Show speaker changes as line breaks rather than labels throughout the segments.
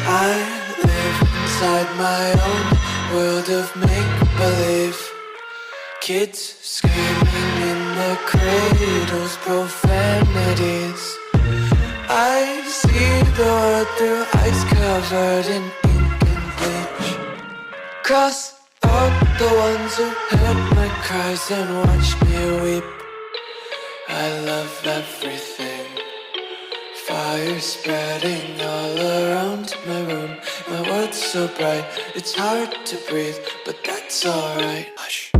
I live inside my own world of make-believe. Kids screaming in their cradles, profanities. I see the world through ice covered in ink and bleach. Cross out the ones who heard my cries and watched me weep. I love everything. Fire spreading all around my room. My world's so bright, it's hard to breathe, but that's alright. Hush.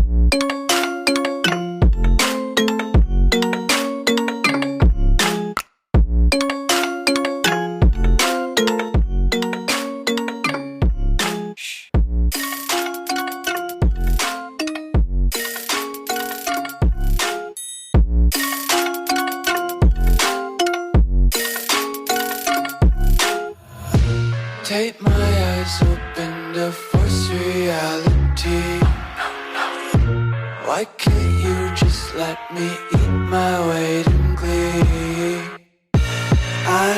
Take my eyes open to force reality. Why can't you just let me eat my weight in glee? I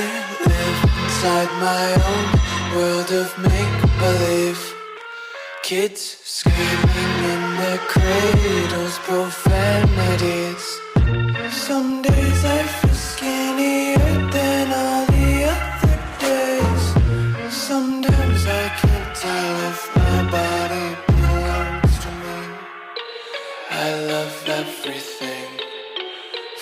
live inside my own world of make-believe. Kids screaming in their cradles, profanities. Some days I feel skinnier than all the other days. Sometimes I can't tell if my body belongs to me. I love everything.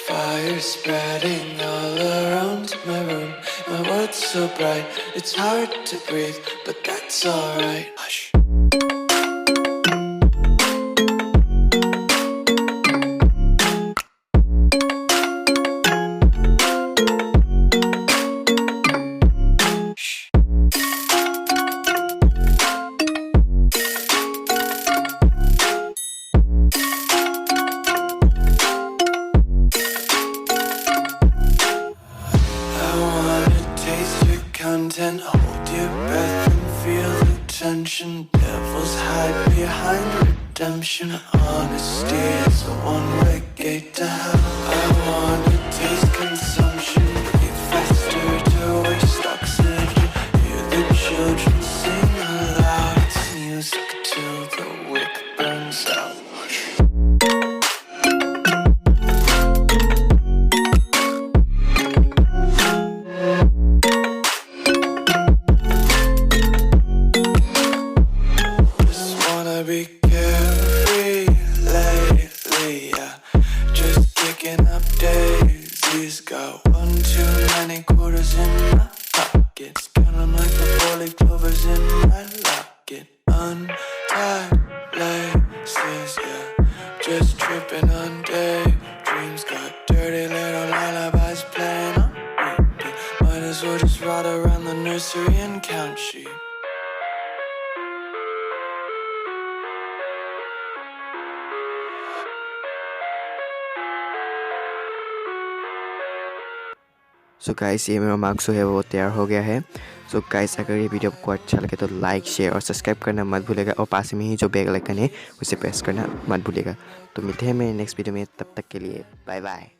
Fire spreading all around my room. My world's so bright, it's hard to breathe, but that's alright. Hush. Content, hold your breath and feel the tension. Devils hide behind redemption. Honesty is a one-way gate to hell. I wanna taste consumption. Breathe faster to waste oxygen. Hear the children sing aloud. It's music till the wick burns out. Be carefree lately, yeah. Just kicking up daisies. Got one too many quarters in my pockets. Count 'em like the 4-leaf clovers in my locket. Untied laces, yeah. Just tripping on daydreams. Got dirty little lullabies playing on repeat. Might as well just ride around the nursery and count sheep.
So guys ये मेरा marks जो है वो तैयार हो गया है। So guys अगर ये वीडियो आपको अच्छा लगे तो लाइक शेयर और सब्सक्राइब करना मत भूलिएगा और पास में ही जो बेल आइकन है उसे प्रेस करना मत भूलिएगा। तो मिलते हैं मेरे नेक्स्ट वीडियो में, तब तक के लिए बाय बाय।